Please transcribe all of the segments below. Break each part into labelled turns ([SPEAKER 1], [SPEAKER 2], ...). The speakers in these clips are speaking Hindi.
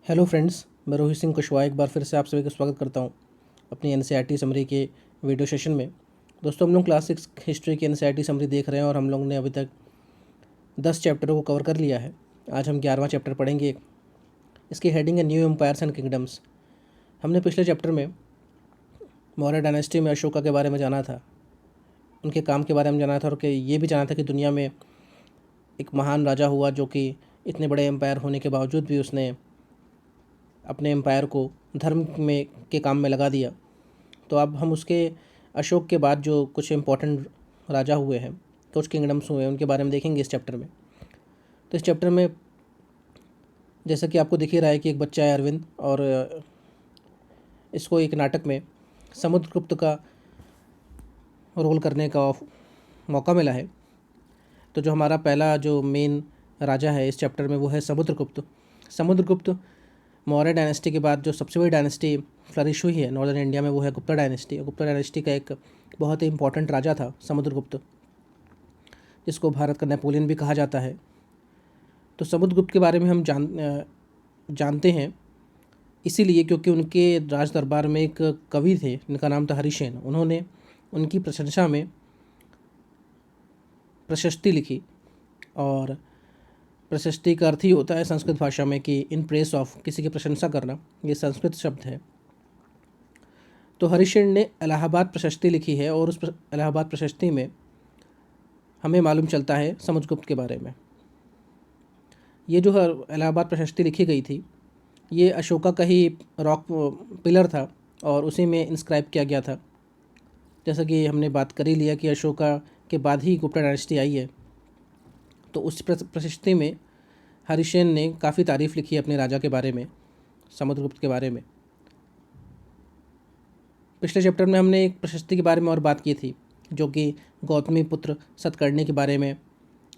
[SPEAKER 1] हेलो फ्रेंड्स, मैं रोहित सिंह कुशवाहा एक बार फिर से आप सभी का स्वागत करता हूं अपनी एनसीईआरटी समरी के वीडियो सेशन में। दोस्तों, हम लोग क्लास 6 हिस्ट्री की एनसीईआरटी समरी देख रहे हैं और हम लोगों ने अभी तक 10 चैप्टरों को कवर कर लिया है। आज हम 11वां चैप्टर पढ़ेंगे। इसकी हेडिंग है न्यू एम्पायर्स एंड किंगडम्स। हमने पिछले चैप्टर में मौर्य डायनेस्टी में अशोका के बारे में जाना था, उनके काम के बारे में जाना था और ये भी जाना था कि दुनिया में एक महान राजा हुआ जो कि इतने बड़े एम्पायर होने के बावजूद भी उसने अपने एम्पायर को धर्म में के काम में लगा दिया। तो अब हम उसके अशोक के बाद जो कुछ इम्पोर्टेंट राजा हुए हैं, कुछ किंगडम्स हुए हैं, उनके बारे में देखेंगे इस चैप्टर में। तो इस चैप्टर में जैसा कि आपको दिख ही रहा है कि एक बच्चा है अरविंद, और इसको एक नाटक में समुद्रगुप्त का रोल करने का मौका मिला है। तो जो हमारा पहला जो मेन राजा है इस चैप्टर में वो है समुद्रगुप्त। समुद्रगुप्त मौर्य डायनेस्टी के बाद जो सबसे बड़ी डायनेस्टी फ्लरिश हुई है नॉर्दर्न इंडिया में वो है गुप्ता डायनेस्टी। गुप्ता डायनेस्टी का एक बहुत ही इंपॉर्टेंट राजा था समुद्रगुप्त, जिसको भारत का नेपोलियन भी कहा जाता है। तो समुद्रगुप्त के बारे में हम जानते हैं इसीलिए क्योंकि उनके राज दरबार में एक कवि थे जिनका नाम था हरिसेन। उन्होंने उनकी प्रशंसा में प्रशस्ति लिखी, और प्रशस्ति का अर्थ ही होता है संस्कृत भाषा में कि इन प्रेस ऑफ, किसी की प्रशंसा करना, ये संस्कृत शब्द है। तो हरिसेन ने इलाहाबाद प्रशस्ति लिखी है और उस इलाहाबाद प्रशस्ति में हमें मालूम चलता है समुद्रगुप्त के बारे में। ये जो इलाहाबाद प्रशस्ति लिखी गई थी ये अशोका का ही रॉक पिलर था और उसी में इंस्क्राइब किया गया था। जैसा कि हमने बात कर ही लिया कि अशोका के बाद ही गुप्ता डायनेस्टी आई है। तो उस प्रशस्ति में हरिसेन ने काफ़ी तारीफ़ लिखी है अपने राजा के बारे में, समुद्रगुप्त के बारे में। पिछले चैप्टर में हमने एक प्रशस्ति के बारे में और बात की थी जो कि गौतमी पुत्र सतकर्णी के बारे में,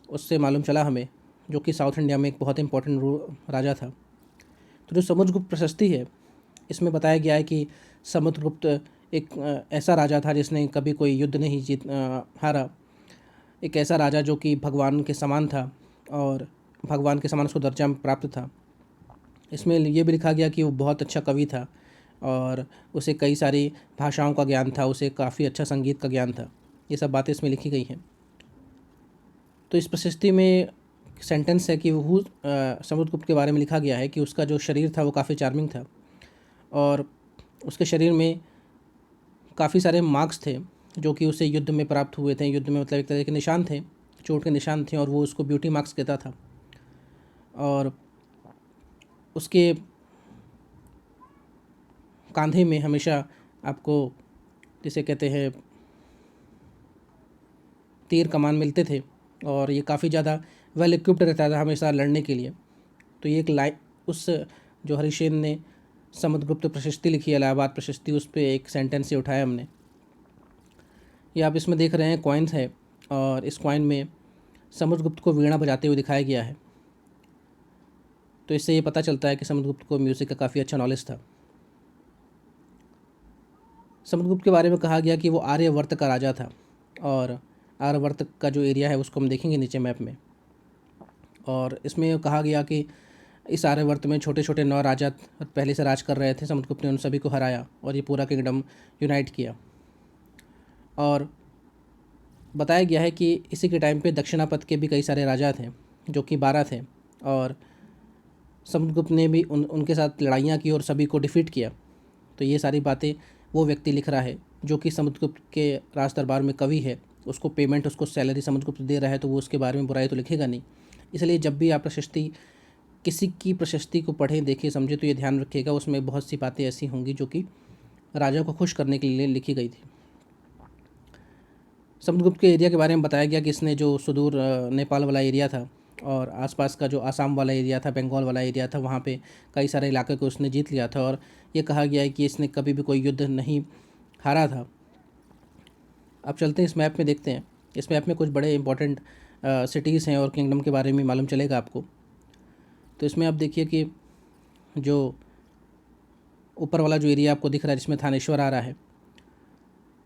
[SPEAKER 1] उससे मालूम चला हमें, जो कि साउथ इंडिया में एक बहुत इंपॉर्टेंट राजा था। तो जो समुद्रगुप्त प्रशस्ति है इसमें बताया गया है कि समुद्रगुप्त एक ऐसा राजा था जिसने कभी कोई युद्ध नहीं हारा। एक ऐसा राजा जो कि भगवान के समान था और भगवान के समान उसको दर्जा प्राप्त था। इसमें ये भी लिखा गया कि वो बहुत अच्छा कवि था और उसे कई सारी भाषाओं का ज्ञान था, उसे काफ़ी अच्छा संगीत का ज्ञान था। ये सब बातें इसमें लिखी गई हैं। तो इस प्रशस्ति में सेंटेंस है कि वो समुद्रगुप्त के बारे में लिखा गया है कि उसका जो शरीर था वो काफ़ी चार्मिंग था और उसके शरीर में काफ़ी सारे मार्क्स थे जो कि उसे युद्ध में प्राप्त हुए थे। युद्ध में मतलब एक तरह के निशान थे, चोट के निशान थे, और वो उसको ब्यूटी मार्क्स कहता था। और उसके कंधे में हमेशा आपको जिसे कहते हैं तीर कमान मिलते थे और ये काफ़ी ज़्यादा वेल इक्विप्ड रहता था हमेशा लड़ने के लिए। तो ये एक लाइन उस जो हरिसेन ने समुद्रगुप्त प्रशस्ति लिखी है, इलाहाबाद प्रशस्ति, उस पर एक सेंटेंस से उठाया हमने। ये आप इसमें देख रहे हैं कॉइन्स है और इस कॉइन में समुद्रगुप्त को वीणा बजाते हुए दिखाया गया है। तो इससे ये पता चलता है कि समुद्रगुप्त को म्यूज़िक का काफ़ी अच्छा नॉलेज था। समुद्रगुप्त के बारे में कहा गया कि वो आर्यवर्त का राजा था, और आर्यवर्त का जो एरिया है उसको हम देखेंगे नीचे मैप में। और इसमें कहा गया कि इस आर्यवर्त में छोटे छोटे 9 राजा पहले से राज कर रहे थे। समुद्रगुप्त ने उन सभी को हराया और ये पूरा किंगडम यूनाइट किया। और बताया गया है कि इसी के टाइम पे दक्षिणापथ के भी कई सारे राजा थे जो कि 12 थे, और समुद्रगुप्त ने भी उनके साथ लड़ाइयाँ की और सभी को डिफीट किया। तो ये सारी बातें वो व्यक्ति लिख रहा है जो कि समुद्रगुप्त के राज दरबार में कवि है। उसको पेमेंट, उसको सैलरी समुद्रगुप्त दे रहा है, तो वो उसके बारे में बुराई तो लिखेगा नहीं। इसलिए जब भी आप किसी की प्रशस्ति को पढ़ें, देखें, समझें, तो ये ध्यान रखिएगा उसमें बहुत सी बातें ऐसी होंगी जो कि राजा को खुश करने के लिए लिखी गई थी। समुद्रगुप्त के एरिया के बारे में बताया गया कि इसने जो सुदूर नेपाल वाला एरिया था और आसपास का जो आसाम वाला एरिया था, बंगाल वाला एरिया था, वहाँ पे कई सारे इलाके को उसने जीत लिया था। और ये कहा गया है कि इसने कभी भी कोई युद्ध नहीं हारा था। अब चलते हैं इस मैप में, देखते हैं। इस मैप में कुछ बड़े इंपॉर्टेंट सिटीज़ हैं और किंगडम के बारे में मालूम चलेगा आपको। तो इसमें आप देखिए कि जो ऊपर वाला जो एरिया आपको दिख रहा है जिसमें थानेश्वर आ रहा है,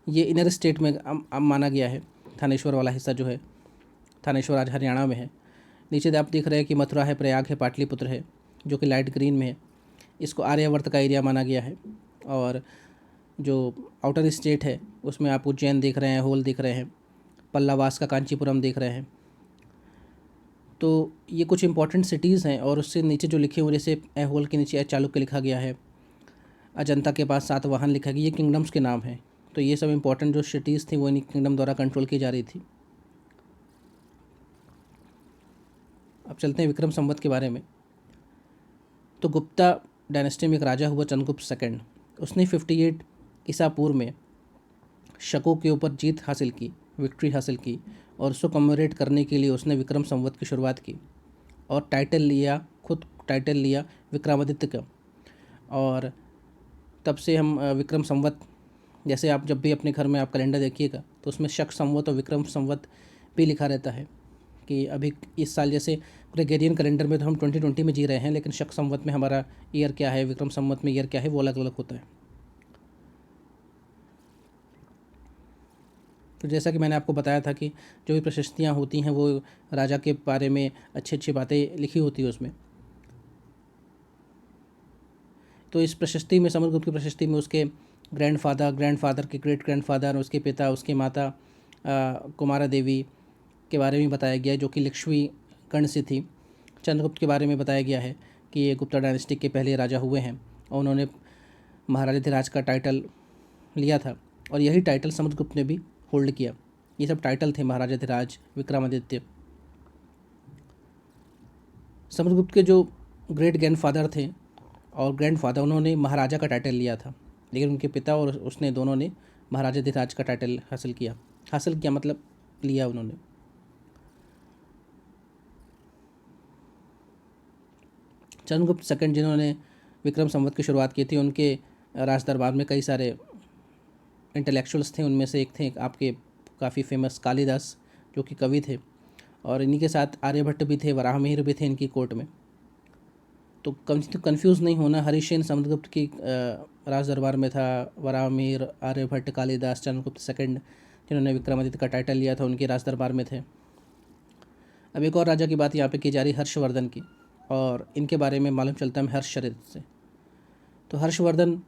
[SPEAKER 1] ये इनर स्टेट में अब माना गया है। थानेश्वर वाला हिस्सा जो है, थानेश्वर आज हरियाणा में है। नीचे आप देख रहे हैं कि मथुरा है, प्रयाग है, पाटलिपुत्र है जो कि लाइट ग्रीन में है। इसको आर्यावर्त का एरिया माना गया है। और जो आउटर स्टेट है उसमें आप उज्जैन देख रहे हैं, होल देख रहे हैं, पल्लावास का कांचीपुरम देख रहे हैं। तो ये कुछ इंपॉर्टेंट सिटीज़ हैं। और उससे नीचे जो लिखे हुए, जैसे ऐहोल के नीचे चालुक्य लिखा गया है, अजंता के पास सातवाहन लिखा गया, ये किंगडम्स के नाम हैं। तो ये सब इंपॉर्टेंट जो सिटीज़ थी वो इन्हीं किंगडम द्वारा कंट्रोल की जा रही थी। अब चलते हैं विक्रम संवत के बारे में। तो गुप्ता डायनेस्टी में एक राजा हुआ चंद्रगुप्त सेकंड। उसने 58 ईसा पूर्व में शकों के ऊपर जीत हासिल की, विक्ट्री हासिल की, और उसको कमेमोरेट करने के लिए उसने विक्रम संवत की शुरुआत की और टाइटल लिया, खुद टाइटल लिया विक्रमादित्य का। और तब से हम विक्रम संवत, जैसे आप जब भी अपने घर में आप कैलेंडर देखिएगा तो उसमें शक संवत और विक्रम संवत भी लिखा रहता है कि अभी इस साल, जैसे ग्रेगोरियन कैलेंडर में तो हम 2020 में जी रहे हैं, लेकिन शक संवत में हमारा ईयर क्या है, विक्रम संवत में ईयर क्या है, वो अलग अलग होता है। तो जैसा कि मैंने आपको बताया था कि जो भी प्रशस्तियाँ होती हैं वो राजा के बारे में अच्छी अच्छी बातें लिखी होती है उसमें। तो इस प्रशस्ति में, समुद्रगुप्त की प्रशस्ति में, उसके ग्रैंडफादर के ग्रेट ग्रैंडफादर, उसके पिता, उसकी माता कुमारा देवी के बारे में बताया गया है, जो कि लक्ष्मी कर्ण से थी। चंद्रगुप्त के बारे में बताया गया है कि ये गुप्ता डायनेस्टी के पहले राजा हुए हैं और उन्होंने महाराजाधिराज का टाइटल लिया था, और यही टाइटल समुद्रगुप्त ने भी होल्ड किया। ये सब टाइटल थे महाराजाधिराज, विक्रमादित्य। समुद्रगुप्त के जो ग्रेट ग्रैंडफादर थे और ग्रैंडफादर, उन्होंने महाराजा का टाइटल लिया था, लेकिन उनके पिता और उसने दोनों ने महाराजाधिराज का टाइटल हासिल किया मतलब लिया उन्होंने। चंद्रगुप्त सेकंड, जिन्होंने विक्रम संवत की शुरुआत की थी, उनके राज दरबार में कई सारे इंटेलेक्चुअल्स थे। उनमें से एक थे आपके काफ़ी फेमस कालिदास, जो कि कवि थे, और इन्हीं के साथ आर्यभट्ट भी थे, वराहमिहिर भी थे इनकी कोर्ट में। तो कंफ्यूज नहीं होना, हरिसेन समुद्रगुप्त की राज दरबार में था, वराहमिहिर, आर्यभट्ट, कालिदास, चंद्रगुप्त सेकंड जिन्होंने विक्रमादित्य का टाइटल लिया था, उनके राज दरबार में थे। अब एक और राजा की बात यहाँ पे की जा रही, हर्षवर्धन की, और इनके बारे में मालूम चलता है हर्षचरित से। तो हर्षवर्धन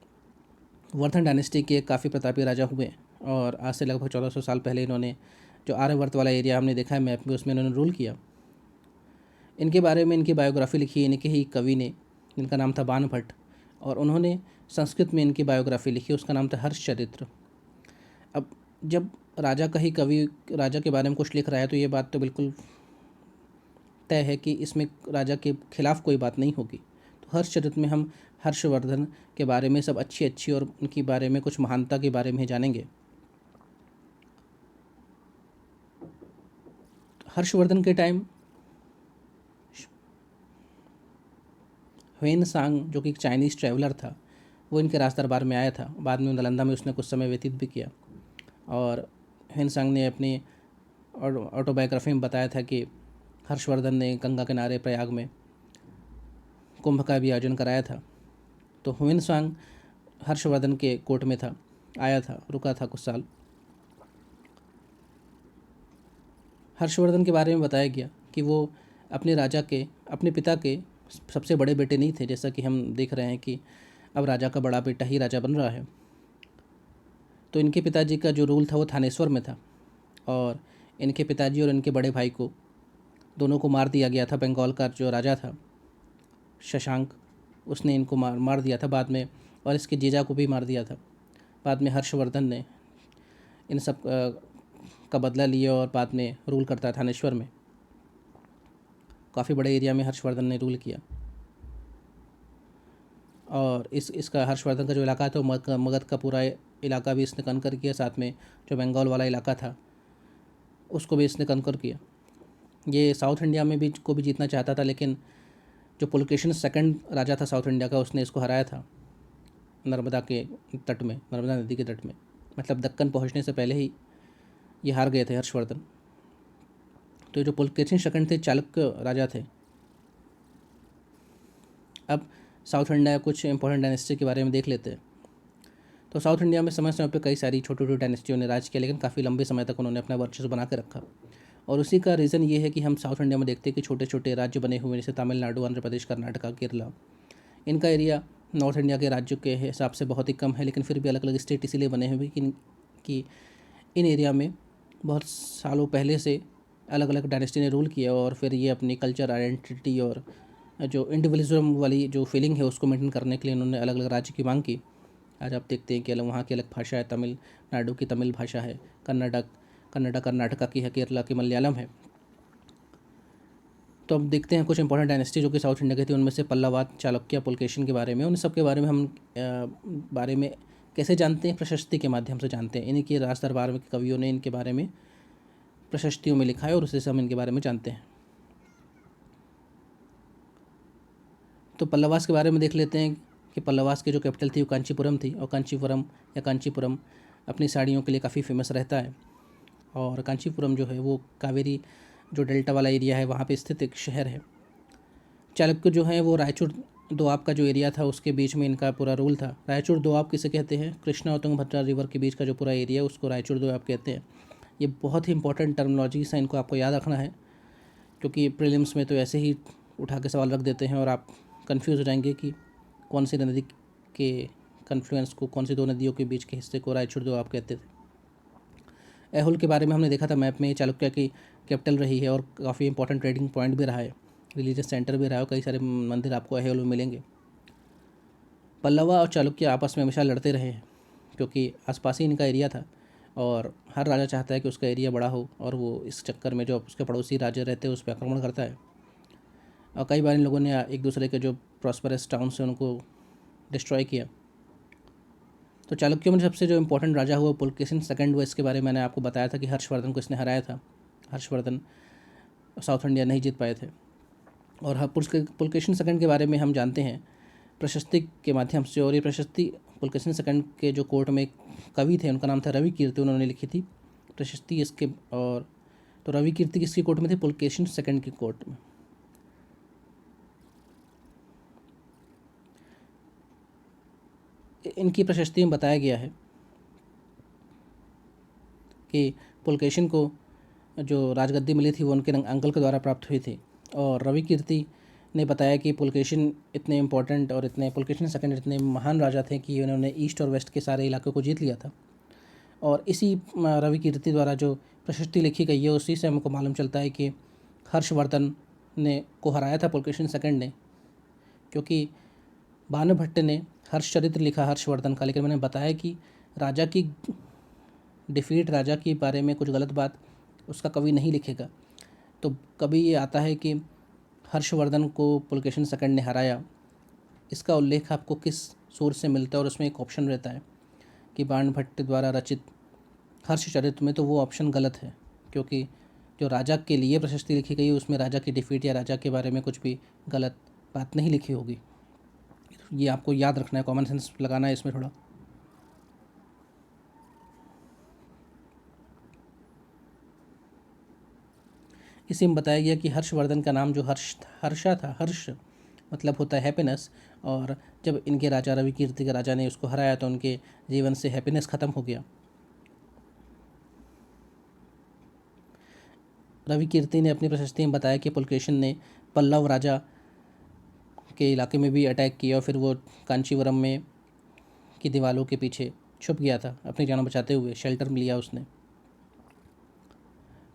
[SPEAKER 1] वर्धन डायनेस्टी के काफ़ी प्रतापी राजा हुए, और आज से लगभग 1400 साल पहले इन्होंने जो आर्यवर्त वाला एरिया हमने देखा है मैप में, उसमें इन्होंने रूल किया। इनके बारे में इनकी बायोग्राफी लिखी इनके ही कवि ने, जिनका नाम था बाणभट्ट, और उन्होंने संस्कृत में इनकी बायोग्राफी लिखी, उसका नाम था हर्षचरित्र। अब जब राजा का ही कवि राजा के बारे में कुछ लिख रहा है तो ये बात तो बिल्कुल तय है कि इसमें राजा के खिलाफ कोई बात नहीं होगी। तो हर्षचरित्र में हम हर्षवर्धन के बारे में सब अच्छी अच्छी और उनके बारे में कुछ महानता के बारे में जानेंगे। हर्षवर्धन के टाइम ह्वेन सांग, जो कि एक चाइनीज़ ट्रैवलर था, वो इनके राज दरबार में आया था। बाद में नालंदा में उसने कुछ समय व्यतीत भी किया, और ह्वेन सांग ने अपनी ऑटोबायोग्राफी में बताया था कि हर्षवर्धन ने गंगा किनारे प्रयाग में कुंभ का भी आयोजन कराया था। तो ह्वेन सांग हर्षवर्धन के कोर्ट में था, आया था, रुका था कुछ साल। हर्षवर्धन के बारे में बताया गया कि वो अपने पिता के सबसे बड़े बेटे नहीं थे, जैसा कि हम देख रहे हैं कि अब राजा का बड़ा बेटा ही राजा बन रहा है। तो इनके पिताजी का जो रूल था वो थानेश्वर में था, और इनके पिताजी और इनके बड़े भाई को दोनों को मार दिया गया था। बंगाल का जो राजा था शशांक, उसने इनको मार दिया था बाद में, और इसके जीजा को भी मार दिया था। बाद में हर्षवर्धन ने इन सब का बदला लिया और बाद में रूल करता थानेश्वर में। काफ़ी बड़े एरिया में हर्षवर्धन ने रूल किया, और इसका हर्षवर्धन का जो इलाका था वो मगध का पूरा इलाका भी इसने कनकर किया, साथ में जो बंगाल वाला इलाका था उसको भी इसने कनकर किया। ये साउथ इंडिया में भी को भी जीतना चाहता था, लेकिन जो पुलकेशिन सेकंड राजा था साउथ इंडिया का, उसने इसको हराया था नर्मदा के तट में, नर्मदा नदी के तट में, मतलब दक्कन पहुंचने से पहले ही ये हार गए थे हर्षवर्धन। तो जो पुलकेशिन सेकंड थे चालुक्य राजा थे। अब साउथ इंडिया कुछ इंपॉर्टेंट डायनेस्टी के बारे में देख लेते हैं। तो साउथ इंडिया में समय समय पर कई सारी छोटी छोटी डायनेस्टियों ने राज किया, लेकिन काफ़ी लंबे समय तक उन्होंने अपना वर्चस्व बना के रखा। और उसी का रीज़न ये है कि हम साउथ इंडिया में देखते हैं कि छोटे छोटे राज्य बने हुए, जैसे तमिलनाडु, आंध्र प्रदेश, कर्नाटका, केरला, इनका एरिया नॉर्थ इंडिया के राज्यों के हिसाब से बहुत ही कम है, लेकिन फिर भी अलग अलग स्टेट इसीलिए बने हुए कि इन एरिया में बहुत सालों पहले से अलग अलग डायनेस्टी ने रूल किया और फिर ये अपनी कल्चर आइडेंटिटी और जो इंडिविजुअलिज्म वाली जो फीलिंग है उसको मेंटेन करने के लिए उन्होंने अलग अलग राज्य की मांग की। आज आप देखते हैं कि वहाँ की अलग भाषा है, तमिलनाडु की तमिल भाषा है, कर्नाटका की है, केरला की मलयालम है। तो अब देखते हैं कुछ इंपॉर्टेंट डायनेस्टी जो कि साउथ इंडिया की थी, उनमें से पल्लव, चालुक्य, पुलकेशिन के बारे में। उन सब के बारे में हम बारे में कैसे जानते हैं? प्रशस्ति के माध्यम से जानते हैं। इन्हीं के राज दरबार में कवियों ने इनके बारे में प्रशस्तियों में लिखा है और उससे हम इनके बारे में जानते हैं। तो पल्लवास के बारे में देख लेते हैं कि पल्लवास की जो कैपिटल थी वो कांचीपुरम थी, और कांचीपुरम अपनी साड़ियों के लिए काफ़ी फेमस रहता है। और कांचीपुरम जो है वो कावेरी जो डेल्टा वाला एरिया है वहाँ पे स्थित एक शहर है। चालुक्य जो है वो रायचूर दोआब का जो एरिया था उसके बीच में इनका पूरा रूल था। रायचूर दोआब किसे कहते हैं? कृष्णा और तुंगभद्रा रिवर के बीच का जो पूरा एरिया है उसको रायचूर दोआब कहते हैं। ये बहुत ही इंपॉर्टेंट टर्मिनोलॉजीज हैं, इनको आपको याद रखना है, क्योंकि प्रीलिम्स में तो ऐसे ही उठा के सवाल रख देते हैं और आप कंफ्यूज हो जाएंगे कि कौन सी नदी के कन्फ्लुएंस को, कौन सी दो नदियों के बीच के हिस्से को रायचूर दोआब कहते थे। ऐहोल के बारे में हमने देखा था मैप में, चालुक्य की कैपिटल रही है और काफ़ी इंपॉर्टेंट ट्रेडिंग पॉइंट भी रहा है, रिलीजियस सेंटर भी रहा है, और कई सारे मंदिर आपको ऐहोल में मिलेंगे। पल्लवा और चालुक्य आपस में हमेशा लड़ते रहे हैं क्योंकि आसपास ही इनका एरिया था और हर राजा चाहता है कि उसका एरिया बड़ा हो, और वो इस चक्कर में जो उसके पड़ोसी राज्य रहते हैं उस पर आक्रमण करता है। और कई बार इन लोगों ने एक दूसरे के जो प्रॉस्परस टाउन से उनको डिस्ट्रॉय किया। तो चालुक्यों में सबसे जो इम्पोर्टेंट राजा हुआ पुलकेशिन सेकंड हुआ। इसके बारे में मैंने आपको बताया था कि हर्षवर्धन को इसने हराया था। हर्षवर्धन साउथ इंडिया नहीं जीत पाए थे। और पुलकेशिन सेकंड के बारे में हम जानते हैं प्रशस्ति के माध्यम से, और ये प्रशस्ति पुलकेशिन सेकंड के जो कोर्ट में कवि थे उनका नाम था रवि कीर्ति, उन्होंने लिखी थी प्रशस्ति इसके। और तो रवि कीर्ति किसकी कोर्ट में थे? पुलकेशिन सेकंड की कोर्ट में। इनकी प्रशस्ति में बताया गया है कि पुलकेशिन को जो राजगद्दी मिली थी वो उनके अंकल के द्वारा प्राप्त हुई थी। और रवि कीर्ति ने बताया कि पुलकेशिन इतने इम्पोर्टेंट और पुलकेशिन सेकंड इतने महान राजा थे कि उन्होंने ईस्ट और वेस्ट के सारे इलाकों को जीत लिया था। और इसी रवि कीर्ति द्वारा जो प्रशस्ति लिखी गई है उसी से हमको मालूम चलता है कि हर्षवर्धन ने को हराया था पुलकेशिन सेकंड ने, क्योंकि भानुभट्ट ने हर्षचरित्र लिखा हर्षवर्धन का, लेकिन मैंने बताया कि राजा की डिफीट, राजा के बारे में कुछ गलत बात उसका कवि नहीं लिखेगा। तो कभी ये आता है कि हर्षवर्धन को पुलकेशिन सेकंड ने हराया, इसका उल्लेख आपको किस सोर्स से मिलता है? और उसमें एक ऑप्शन रहता है कि भानुभट्ट द्वारा रचित हर्षचरित्र में, तो वो ऑप्शन गलत है, क्योंकि जो राजा के लिए प्रशस्ति लिखी गई है उसमें राजा की डिफीट या राजा के बारे में कुछ भी गलत बात नहीं लिखी होगी। ये आपको याद रखना है, कॉमन सेंस लगाना है इसमें थोड़ा। इसी में बताया गया कि हर्षवर्धन का नाम जो हर्षा था, हर्ष मतलब होता है हैप्पीनेस, और जब इनके राजा रवि कीर्ति के राजा ने उसको हराया तो उनके जीवन से हैप्पीनेस ख़त्म हो गया। रवि कीर्ति ने अपनी प्रशस्ति में बताया कि पुलकेशिन ने पल्लव राजा के इलाके में भी अटैक किया और फिर वो कांचीवरम में की दीवारों के पीछे छुप गया था अपनी जान बचाते हुए, शेल्टर लिया उसने।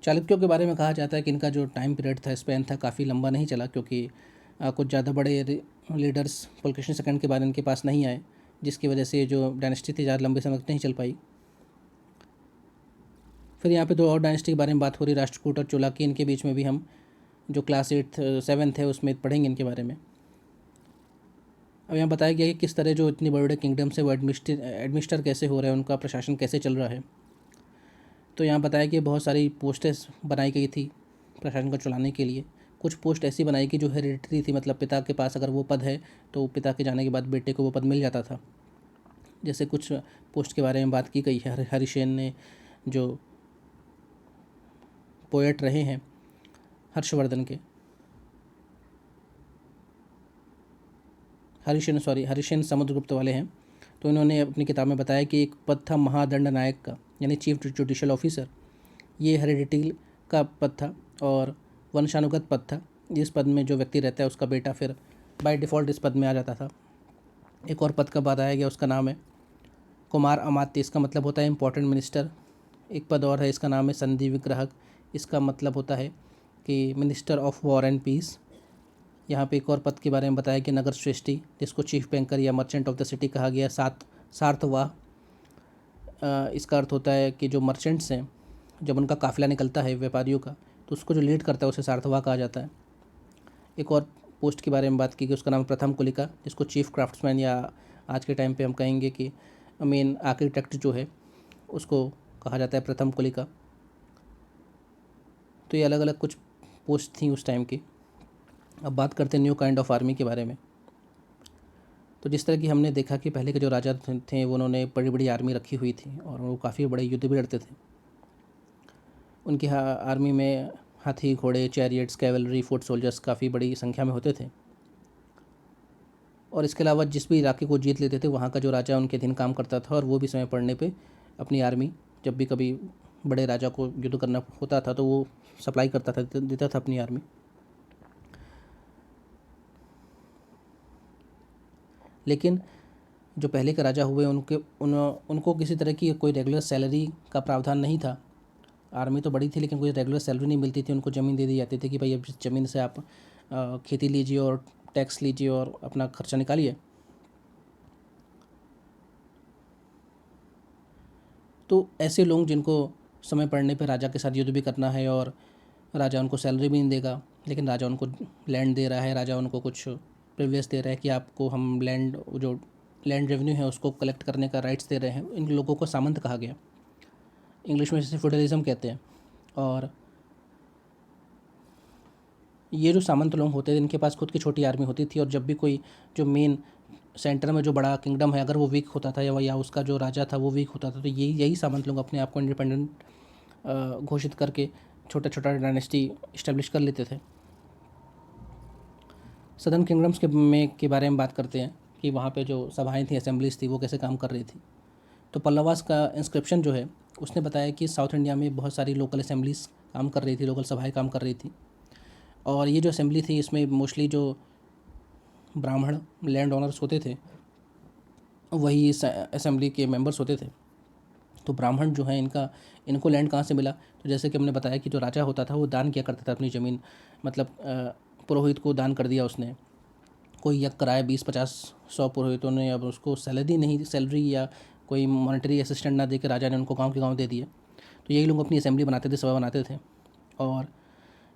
[SPEAKER 1] चालुक्यों के बारे में कहा जाता है कि इनका जो टाइम पीरियड था, स्पैन था, काफ़ी लंबा नहीं चला, क्योंकि कुछ ज़्यादा बड़े लीडर्स पुलकेशिन सेकंड के बाद इनके पास नहीं आए, जिसकी वजह से जो डायनेस्टी थी ज़्यादा लंबे समय तक नहीं चल पाई। फिर यहाँ पे दो और डायनेस्टी के बारे में बात हो रही, राष्ट्रकूट और चोला की। इनके बीच में भी हम जो क्लास 7th है उसमें पढ़ेंगे इनके बारे में। अब यहाँ बताया गया कि किस तरह जो इतनी बड़े बड़े किंगडम्स है वो एडमिनिस्टर कैसे हो रहे हैं, उनका प्रशासन कैसे चल रहा है। तो यहाँ बताया कि बहुत सारी पोस्टें बनाई गई थी प्रशासन को चलाने के लिए। कुछ पोस्ट ऐसी बनाई कि जो हेरिडिटरी थी, मतलब पिता के पास अगर वो पद है तो पिता के जाने के बाद बेटे को वो पद मिल जाता था। जैसे कुछ पोस्ट के बारे में बात की गई है। हरिसेन ने जो पोएट रहे हैं हर्षवर्धन के, हरिसेन समुद्रगुप्त वाले हैं, तो इन्होंने अपनी किताब में बताया कि एक पद था महादंड नायक का, यानी चीफ जुडिशल ऑफिसर। ये हेरिडिटी का पद था और वंशानुगत पद था। इस पद में जो व्यक्ति रहता है उसका बेटा फिर बाय डिफ़ॉल्ट इस पद में आ जाता था। एक और पद का बताया गया, उसका नाम है कुमार अमात्य। इसका मतलब होता है इम्पोर्टेंट मिनिस्टर। एक पद और है, इसका नाम है संधि विग्रहक। इसका मतलब होता है कि minister of war and peace. यहाँ पे एक और पद के बारे में बताया कि नगर श्रेष्ठी, जिसको चीफ बैंकर या मर्चेंट ऑफ द सिटी कहा गया। सार्थवाह, इसका अर्थ होता है कि जो मर्चेंट्स हैं, जब उनका काफ़िला निकलता है व्यापारियों का, तो उसको जो लीड करता है उसे सार्थवाह कहा जाता है। एक और पोस्ट के बारे में बात की गई, उसका नाम है प्रथम कुलिका, जिसको चीफ क्राफ्ट्समैन या आज के टाइम पे हम कहेंगे कि मेन आर्किटेक्ट जो है उसको कहा जाता है प्रथम कुलिका। तो ये अलग अलग कुछ पोस्ट थी उस टाइम की। अब बात करते हैं न्यू काइंड ऑफ आर्मी के बारे में। तो जिस तरह की हमने देखा कि पहले के जो राजा थे वो उन्होंने बड़ी बड़ी आर्मी रखी हुई थी और वो काफ़ी बड़े युद्ध भी लड़ते थे। उनकी आर्मी में हाथी, घोड़े, चैरियट्स, कैवलरी, फुट सोल्जर्स काफ़ी बड़ी संख्या में होते थे। और इसके अलावा जिस भी इलाके को जीत लेते थे वहाँ का जो राजा उनके अधीन काम करता था, और वो भी समय पड़ने पे अपनी आर्मी, जब भी कभी बड़े राजा को युद्ध करना होता था तो वो सप्लाई करता था, देता था अपनी आर्मी। लेकिन जो पहले के राजा हुए उनको किसी तरह की कोई रेगुलर सैलरी का प्रावधान नहीं था। आर्मी तो बड़ी थी लेकिन कोई रेगुलर सैलरी नहीं मिलती थी। उनको ज़मीन दे दी जाती थी कि भाई अब ज़मीन से आप खेती लीजिए और टैक्स लीजिए और अपना खर्चा निकालिए। तो ऐसे लोग जिनको समय पड़ने पर राजा के साथ युद्ध भी करना है और राजा उनको सैलरी भी नहीं देगा, लेकिन राजा उनको लैंड दे रहा है, राजा उनको कुछ प्रिविलेज दे रहा है कि आपको हम लैंड, जो लैंड रेवेन्यू है उसको कलेक्ट करने का राइट्स दे रहे हैं, इन लोगों को सामंत कहा गया। इंग्लिश में इसे फ्यूडलिज्म कहते हैं। और ये जो सामंत लोग होते थे इनके पास खुद की छोटी आर्मी होती थी, और जब भी कोई जो मेन सेंटर में जो बड़ा किंगडम है अगर वो वीक होता था या उसका जो राजा था वो वीक होता था, तो यही सामंत लोग अपने आप को इंडिपेंडेंट घोषित करके छोटा छोटा डायनेस्टी इस्टेब्लिश कर लेते थे। सदर्न किंगडम्स के बारे में बात करते हैं कि वहाँ पे जो सभाएं थी, असेंबलीज थी, वो कैसे काम कर रही थी। तो पल्लवास का इंस्क्रिप्शन जो है उसने बताया कि साउथ इंडिया में बहुत सारी लोकल असेंबलीज काम कर रही थी, लोकल सभाएं काम कर रही थी। और ये जो असेंबली थी इसमें मोस्टली जो ब्राह्मण लैंड ओनर्स होते थे वही इस असेंबली के मेंबर्स होते थे। तो ब्राह्मण जो है इनको लैंड कहाँ से मिला? तो जैसे कि हमने बताया कि जो राजा होता था वो दान किया करता था अपनी ज़मीन, मतलब पुरोहित को दान कर दिया उसने। कोई यज्ञ कराया 20-50-100 पुरोहितों ने, अब उसको सैलरी या कोई मॉनेटरी असिस्टेंट ना दे के राजा ने उनको गाँव के गाँव दे दिए। तो यही लोग अपनी असेंबली बनाते थे, सभा बनाते थे। और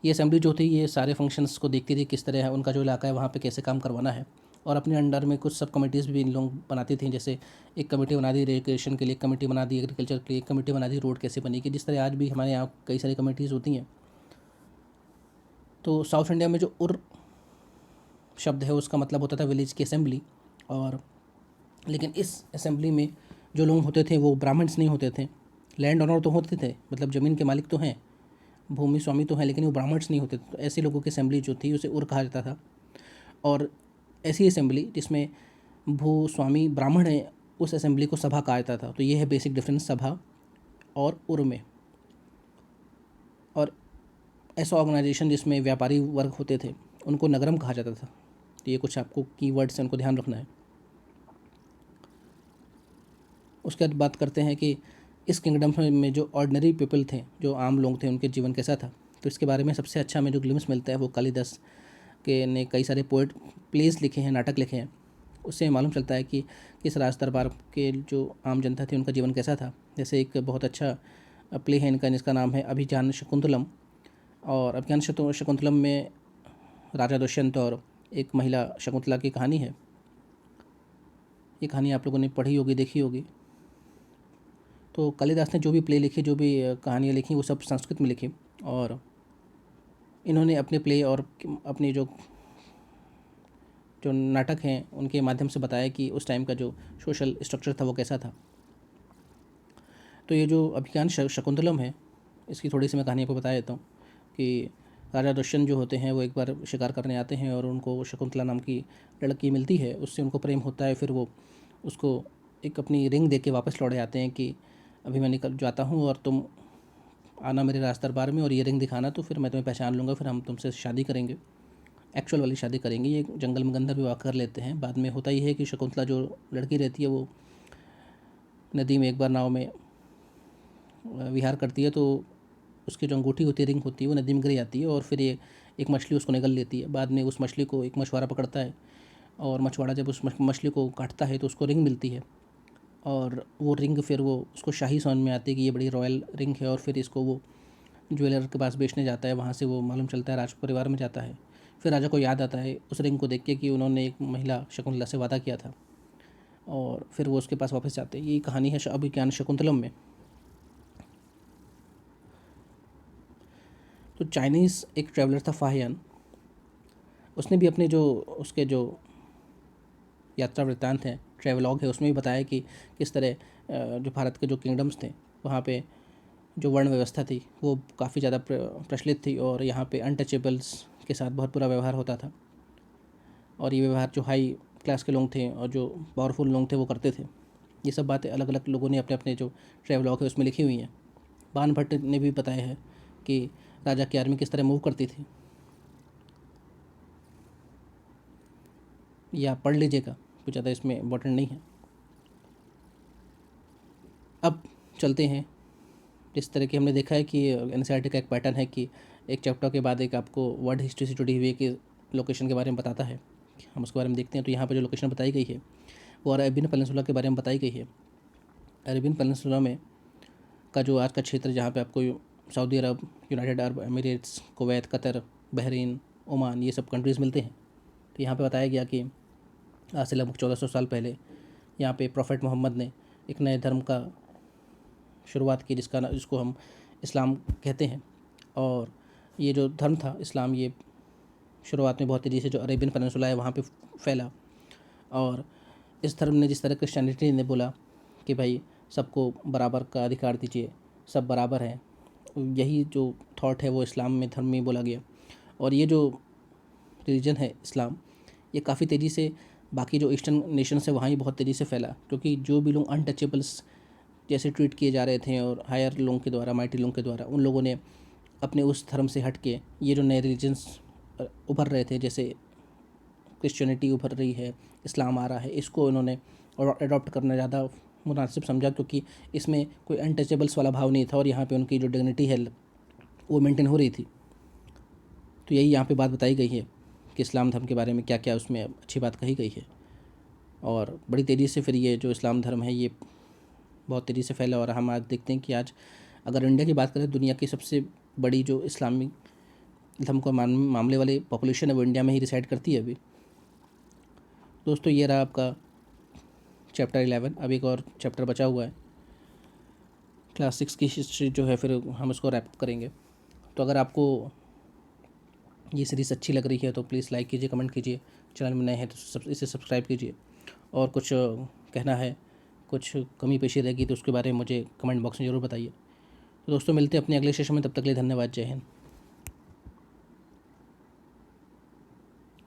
[SPEAKER 1] ये असेंबली जो थी ये सारे फंक्शंस को देखती थी, किस तरह है उनका जो इलाका है वहाँ पे कैसे काम करवाना है। और अपने अंडर में कुछ सब कमेटीज़ भी इन लोग बनाती थी। जैसे एक कमेटी बना दी रिक्रिएशन के लिए, एक कमेटी बना दी एग्रीकल्चर के लिए, एक कमेटी बना दी रोड कैसे बनेगी, जिस तरह आज भी हमारे यहाँ कई सारी कमेटीज़ होती हैं। तो साउथ इंडिया में जो उर शब्द है उसका मतलब होता था विलेज की असेंबली। और लेकिन इस असेंबली में जो लोग होते थे वो ब्राह्मण्स नहीं होते थे। लैंड ओनर तो होते थे, मतलब ज़मीन के मालिक तो हैं, भूमि स्वामी तो हैं, लेकिन वो ब्राह्मण्स नहीं होते। तो ऐसे लोगों की असेंबली जो थी उसे उर कहा जाता था। और ऐसी असेंबली जिसमें भूस्वामी ब्राह्मण है उस असेंबली को सभा कहा जाता था। तो ये है बेसिक डिफरेंस सभा और उर में। और ऐसा ऑर्गेनाइजेशन जिसमें व्यापारी वर्ग होते थे उनको नगरम कहा जाता था। तो ये कुछ आपको कीवर्ड्स हैं, उनको ध्यान रखना है। उसके बाद बात करते हैं कि इस किंगडम में जो ऑर्डिनरी पीपल थे, जो आम लोग थे, उनके जीवन कैसा था। तो इसके बारे में सबसे अच्छा हमें जो ग्लिम्स मिलता है वो कालिदास के ने कई सारे पोएट प्लेस लिखे हैं, नाटक लिखे हैं। उससे मालूम चलता है कि किस राज दरबार के जो आम जनता थी उनका जीवन कैसा था। जैसे एक बहुत अच्छा प्ले है इनका जिसका नाम है अभिज्ञान शकुंतलम। और अभिज्ञान शकुंतलम में राजा दुष्यंत और एक महिला शकुंतला की कहानी है। ये कहानी आप लोगों ने पढ़ी होगी, देखी होगी। तो कालिदास ने जो भी प्ले लिखी, जो भी कहानियाँ लिखी, वो सब संस्कृत में लिखी। और इन्होंने अपने प्ले और अपनी जो नाटक हैं उनके माध्यम से बताया कि उस टाइम का जो सोशल स्ट्रक्चर था वो कैसा था। तो ये जो अभिज्ञान शकुंतलम है इसकी थोड़ी सी मैं कहानी आपको बता देता हूँ कि राजा दुष्यंत जो होते हैं वो एक बार शिकार करने आते हैं और उनको शकुंतला नाम की लड़की मिलती है, उससे उनको प्रेम होता है। फिर वो उसको एक अपनी रिंग दे के वापस लौट जाते हैं कि अभी मैं निकल जाता हूँ और तुम आना मेरे राज दरबार में और ये रिंग दिखाना, तो फिर मैं तुम्हें पहचान लूँगा, फिर हम तुमसे शादी करेंगे। एक्चुअल वाली शादी करेंगे, ये जंगल में गंधर्व विवाह कर लेते हैं। बाद में होता ही है कि शकुंतला जो लड़की रहती है वो नदी में एक बार नाव में विहार करती है, तो उसकी जो अंगूठी होती है, रिंग होती है, वो नदी में गिर जाती है और फिर ये एक मछली उसको निगल लेती है। बाद में उस मछली को एक मछुआरा पकड़ता है और मछुआरा जब उस मछली को काटता है तो उसको रिंग मिलती है और वो रिंग फिर वो उसको शाही समझ में आती है कि ये बड़ी रॉयल रिंग है और फिर इसको वो ज्वेलर के पास बेचने जाता है। वहाँ से वो मालूम चलता है राज परिवार में जाता है। फिर राजा को याद आता है उस रिंग को देख के कि उन्होंने एक महिला शकुंतला से वादा किया था और फिर वो उसके पास वापस जाते हैं। यही कहानी है अभिज्ञान शकुंतलम में। तो चाइनीज़ एक ट्रैवलर था फाहियान, उसने भी अपने जो उसके जो यात्रा वृत्तांत हैं, ट्रैवलॉग है, उसमें भी बताया कि किस तरह जो भारत के जो किंगडम्स थे वहाँ पे जो वर्ण व्यवस्था थी वो काफ़ी ज़्यादा प्रचलित थी और यहाँ पे अनटचेबल्स के साथ बहुत बुरा व्यवहार होता था और ये व्यवहार जो हाई क्लास के लोग थे और जो पावरफुल लोग थे वो करते थे। ये सब बातें अलग अलग लोगों ने अपने अपने जो ट्रैवलॉग है उसमें लिखी हुई हैं। बाण भट्ट ने भी बताया है कि राजा की आर्मी किस तरह मूव करती थी, या पढ़ लीजिएगा, कुछ ज़्यादा इसमें इम्पोर्टेंट नहीं है। अब चलते हैं, जिस तरह की हमने देखा है कि एनसीईआरटी का एक पैटर्न है कि एक चैप्टर के बाद एक आपको वर्ल्ड हिस्ट्री से जुड़ी हुई एक लोकेशन के बारे में बताता है, हम उसके बारे में देखते हैं। तो यहाँ पर जो लोकेशन बताई गई है वो अरेबियन पेनिनसुला के बारे में बताई गई है। अरेबियन पेनिनसुला में का जो आज का क्षेत्र, जहाँ पे आपको Saudi Arab, United Arab Emirates, Kuwait, Qatar, Bahrain, Oman, ये सब कंट्रीज़ मिलते हैं। तो यहाँ पे बताया गया कि आज से लगभग 1400 साल पहले यहाँ पे प्रॉफेट मोहम्मद ने एक नए धर्म का शुरुआत की जिसको हम इस्लाम कहते हैं। और ये जो धर्म था इस्लाम, ये शुरुआत में बहुत तेज़ी से जो अरेबियन पेनिनसुला है वहाँ पे फैला। और इस धर्म ने, जिस तरह क्रिश्चियनिटी ने बोला कि भाई सबको बराबर का अधिकार दीजिए, सब बराबर हैं, यही जो थॉट है वो इस्लाम में धर्म में बोला गया। और ये जो रिलीजन है इस्लाम, ये काफ़ी तेज़ी से बाकी जो ईस्टर्न नेशंस है वहाँ ही बहुत तेज़ी से फैला, क्योंकि जो भी लोग अनटचेबल्स जैसे ट्रीट किए जा रहे थे और हायर लोगों के द्वारा, माइटी लोगों के द्वारा, उन लोगों ने अपने उस धर्म से हट के ये जो नए रिलीजन्स उभर रहे थे, जैसे क्रिश्चियनिटी उभर रही है, इस्लाम आ रहा है, इसको इन्होंने अडॉप्ट करना ज़्यादा मुनासिब समझा, क्योंकि इसमें कोई अनटचेबल्स वाला भाव नहीं था और यहाँ पे उनकी जो डिग्निटी है वो मेंटेन हो रही थी। तो यही यहाँ पे बात बताई गई है कि इस्लाम धर्म के बारे में क्या क्या उसमें अच्छी बात कही गई है। और बड़ी तेज़ी से फिर ये जो इस्लाम धर्म है ये बहुत तेज़ी से फैला। और हम आज देखते हैं कि आज अगर इंडिया की बात करें, दुनिया की सबसे बड़ी जो इस्लामिक धर्म को मामले वाली पॉपुलेशन है वो इंडिया में ही रिसाइड करती है अभी। दोस्तों, ये रहा आपका चैप्टर 11। अब एक और चैप्टर बचा हुआ है, क्लास 6 की हिस्ट्री जो है, फिर हम उसको रैप करेंगे। तो अगर आपको ये सीरीज़ अच्छी लग रही है तो प्लीज़ लाइक कीजिए, कमेंट कीजिए, चैनल में नए हैं तो इसे सब्सक्राइब कीजिए। और कुछ कहना है, कुछ कमी पेशी रहेगी तो उसके बारे में मुझे कमेंट बॉक्स में ज़रूर बताइए। तो दोस्तों, मिलते हैं अपने अगले सेशन में, तब तक के लिए धन्यवाद, जय हिंद।